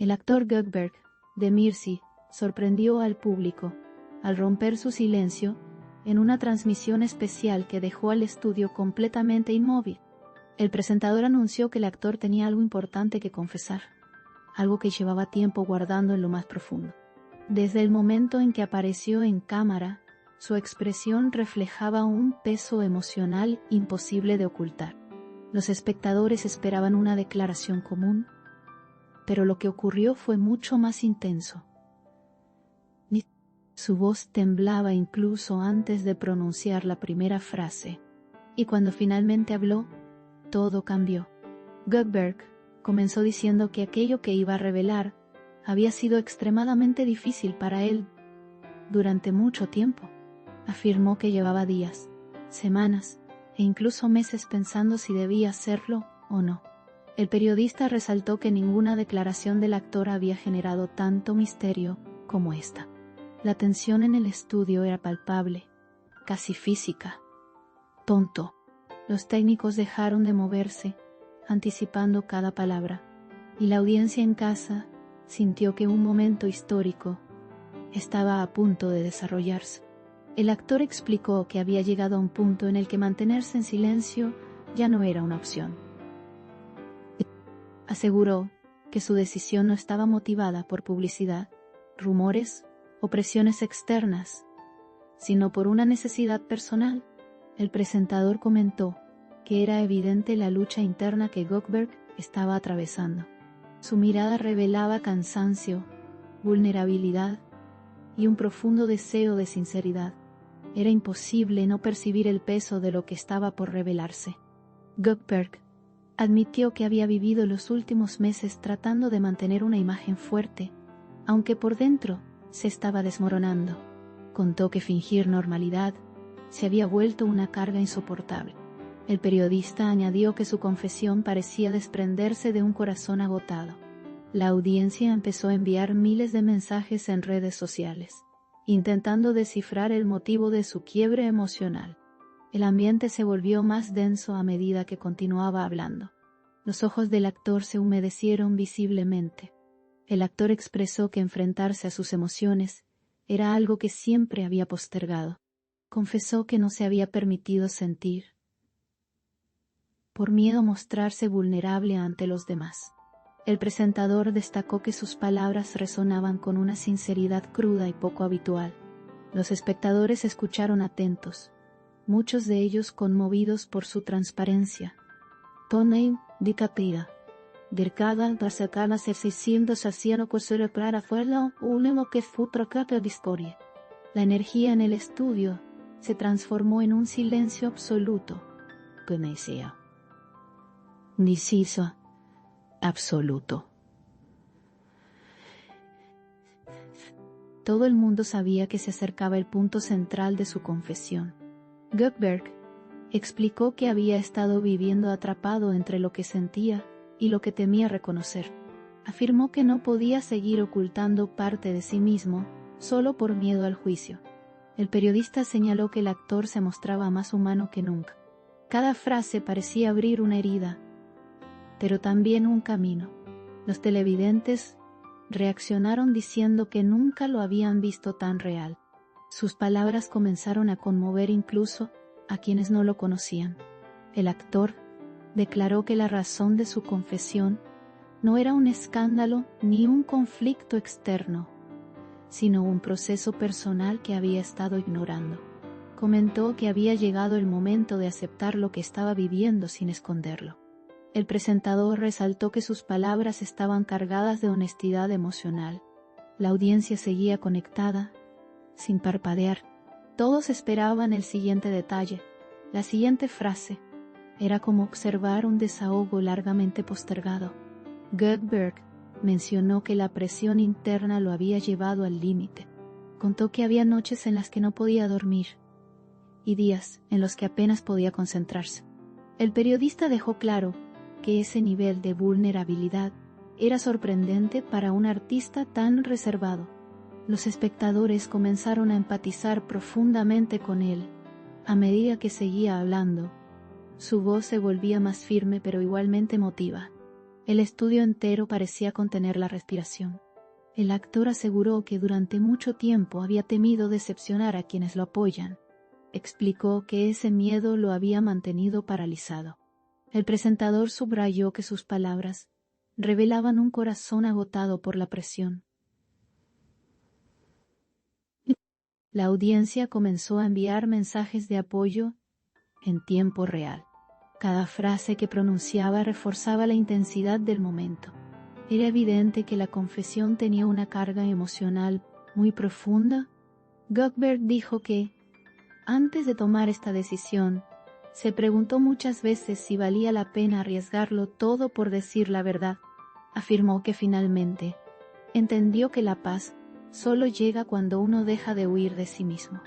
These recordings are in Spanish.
El actor Gökberg, de Mirsi, sorprendió al público, al romper su silencio, en una transmisión especial que dejó al estudio completamente inmóvil. El presentador anunció que el actor tenía algo importante que confesar, algo que llevaba tiempo guardando en lo más profundo. Desde el momento en que apareció en cámara, su expresión reflejaba un peso emocional imposible de ocultar. Los espectadores esperaban una declaración común, pero lo que ocurrió fue mucho más intenso. Su voz temblaba incluso antes de pronunciar la primera frase, y cuando finalmente habló, todo cambió. Gökberg comenzó diciendo que aquello que iba a revelar había sido extremadamente difícil para él durante mucho tiempo. Afirmó que llevaba días, semanas e incluso meses pensando si debía hacerlo o no. El periodista resaltó que ninguna declaración del actor había generado tanto misterio como esta. La tensión en el estudio era palpable, casi física. Tonto. Los técnicos dejaron de moverse, anticipando cada palabra, y la audiencia en casa sintió que un momento histórico estaba a punto de desarrollarse. El actor explicó que había llegado a un punto en el que mantenerse en silencio ya no era una opción. Aseguró que su decisión no estaba motivada por publicidad, rumores o presiones externas, sino por una necesidad personal. El presentador comentó que era evidente la lucha interna que Gökberg estaba atravesando. Su mirada revelaba cansancio, vulnerabilidad y un profundo deseo de sinceridad. Era imposible no percibir el peso de lo que estaba por revelarse. Gökberg admitió que había vivido los últimos meses tratando de mantener una imagen fuerte, aunque por dentro se estaba desmoronando. Contó que fingir normalidad se había vuelto una carga insoportable. El periodista añadió que su confesión parecía desprenderse de un corazón agotado. La audiencia empezó a enviar miles de mensajes en redes sociales, intentando descifrar el motivo de su quiebre emocional. El ambiente se volvió más denso a medida que continuaba hablando. Los ojos del actor se humedecieron visiblemente. El actor expresó que enfrentarse a sus emociones era algo que siempre había postergado. Confesó que no se había permitido sentir, por miedo a mostrarse vulnerable ante los demás. El presentador destacó que sus palabras resonaban con una sinceridad cruda y poco habitual. Los espectadores escucharon atentos, muchos de ellos conmovidos por su transparencia. Tony DiCaprio. Dirkada Dasakana se 600 hacían ocurrir para afuera último que futra capa de historia. La energía en el estudio se transformó en un silencio absoluto. Conocía. Niciso. Absoluto. Todo el mundo sabía que se acercaba el punto central de su confesión. Gökberg explicó que había estado viviendo atrapado entre lo que sentía y lo que temía reconocer. Afirmó que no podía seguir ocultando parte de sí mismo solo por miedo al juicio. El periodista señaló que el actor se mostraba más humano que nunca. Cada frase parecía abrir una herida, pero también un camino. Los televidentes reaccionaron diciendo que nunca lo habían visto tan real. Sus palabras comenzaron a conmover incluso a quienes no lo conocían. El actor declaró que la razón de su confesión no era un escándalo ni un conflicto externo, sino un proceso personal que había estado ignorando. Comentó que había llegado el momento de aceptar lo que estaba viviendo sin esconderlo. El presentador resaltó que sus palabras estaban cargadas de honestidad emocional. La audiencia seguía conectada, sin parpadear. Todos esperaban el siguiente detalle, la siguiente frase. Era como observar un desahogo largamente postergado. Gökberg mencionó que la presión interna lo había llevado al límite. Contó que había noches en las que no podía dormir y días en los que apenas podía concentrarse. El periodista dejó claro que ese nivel de vulnerabilidad era sorprendente para un artista tan reservado. Los espectadores comenzaron a empatizar profundamente con él. A medida que seguía hablando, su voz se volvía más firme pero igualmente emotiva. El estudio entero parecía contener la respiración. El actor aseguró que durante mucho tiempo había temido decepcionar a quienes lo apoyan. Explicó que ese miedo lo había mantenido paralizado. El presentador subrayó que sus palabras revelaban un corazón agotado por la presión. La audiencia comenzó a enviar mensajes de apoyo en tiempo real. Cada frase que pronunciaba reforzaba la intensidad del momento. Era evidente que la confesión tenía una carga emocional muy profunda. Goldberg dijo que, antes de tomar esta decisión, se preguntó muchas veces si valía la pena arriesgarlo todo por decir la verdad. Afirmó que finalmente entendió que la paz solo llega cuando uno deja de huir de sí mismo.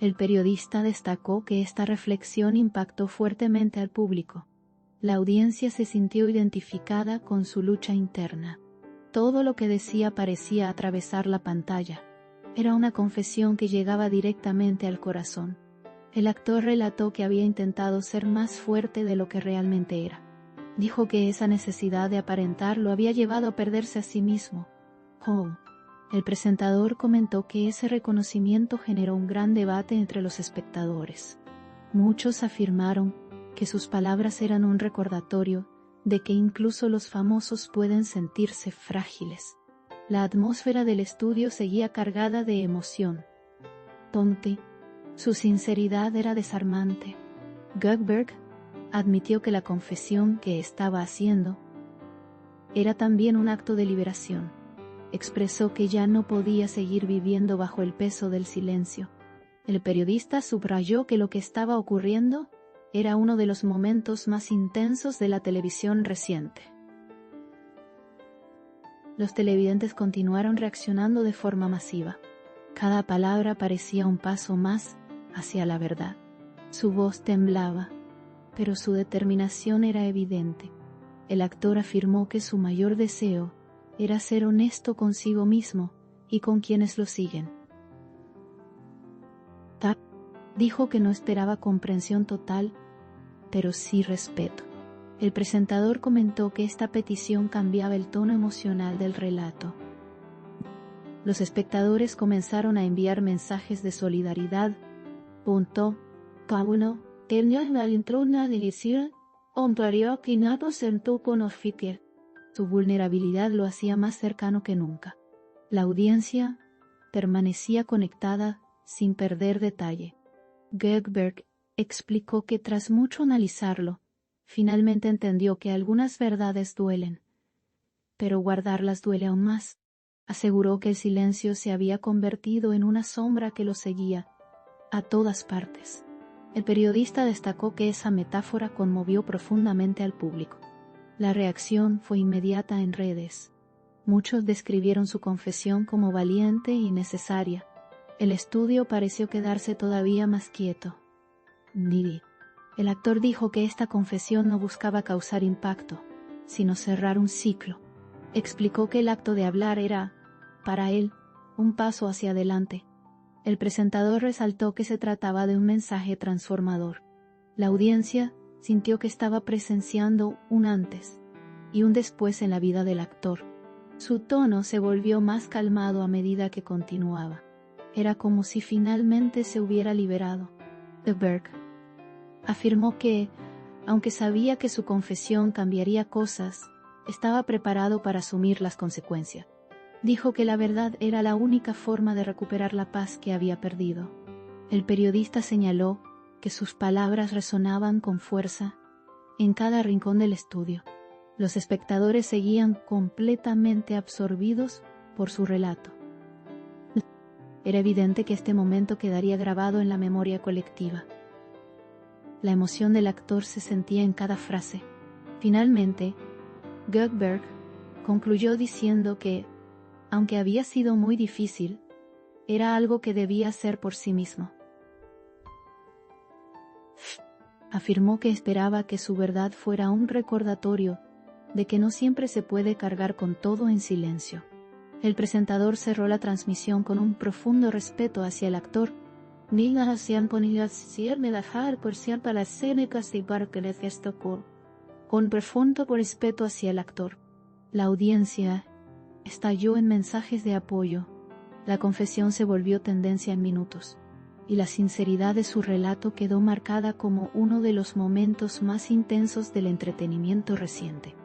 El periodista destacó que esta reflexión impactó fuertemente al público. La audiencia se sintió identificada con su lucha interna. Todo lo que decía parecía atravesar la pantalla. Era una confesión que llegaba directamente al corazón. El actor relató que había intentado ser más fuerte de lo que realmente era. Dijo que esa necesidad de aparentar lo había llevado a perderse a sí mismo. El presentador comentó que ese reconocimiento generó un gran debate entre los espectadores. Muchos afirmaron que sus palabras eran un recordatorio de que incluso los famosos pueden sentirse frágiles. La atmósfera del estudio seguía cargada de emoción. Su sinceridad era desarmante. Goldberg admitió que la confesión que estaba haciendo era también un acto de liberación. Expresó que ya no podía seguir viviendo bajo el peso del silencio. El periodista subrayó que lo que estaba ocurriendo era uno de los momentos más intensos de la televisión reciente. Los televidentes continuaron reaccionando de forma masiva. Cada palabra parecía un paso más hacia la verdad. Su voz temblaba, pero su determinación era evidente. El actor afirmó que su mayor deseo era ser honesto consigo mismo y con quienes lo siguen. Dijo que no esperaba comprensión total, pero sí respeto. El presentador comentó que esta petición cambiaba el tono emocional del relato. Los espectadores comenzaron a enviar mensajes de solidaridad. Pauno, ellos me entró a decir, Ontario que no sentó con Fiker. Su vulnerabilidad lo hacía más cercano que nunca. La audiencia permanecía conectada sin perder detalle. Goldberg explicó que tras mucho analizarlo, finalmente entendió que algunas verdades duelen, pero guardarlas duele aún más. Aseguró que el silencio se había convertido en una sombra que lo seguía a todas partes. El periodista destacó que esa metáfora conmovió profundamente al público. La reacción fue inmediata en redes. Muchos describieron su confesión como valiente y necesaria. El estudio pareció quedarse todavía más quieto. El actor dijo que esta confesión no buscaba causar impacto, sino cerrar un ciclo. Explicó que el acto de hablar era, para él, un paso hacia adelante. El presentador resaltó que se trataba de un mensaje transformador. La audiencia sintió que estaba presenciando un antes y un después en la vida del actor. Su tono se volvió más calmado a medida que continuaba. Era como si finalmente se hubiera liberado. Goldberg afirmó que, aunque sabía que su confesión cambiaría cosas, estaba preparado para asumir las consecuencias. Dijo que la verdad era la única forma de recuperar la paz que había perdido. El periodista señaló que sus palabras resonaban con fuerza en cada rincón del estudio. Los espectadores seguían completamente absorbidos por su relato. Era evidente que este momento quedaría grabado en la memoria colectiva. La emoción del actor se sentía en cada frase. Finalmente, Goldberg concluyó diciendo que, aunque había sido muy difícil, era algo que debía hacer por sí mismo. Afirmó que esperaba que su verdad fuera un recordatorio de que no siempre se puede cargar con todo en silencio. El presentador cerró la transmisión con un profundo respeto hacia el actor. con profundo respeto hacia el actor. La audiencia estalló en mensajes de apoyo. La confesión se volvió tendencia en minutos, y la sinceridad de su relato quedó marcada como uno de los momentos más intensos del entretenimiento reciente.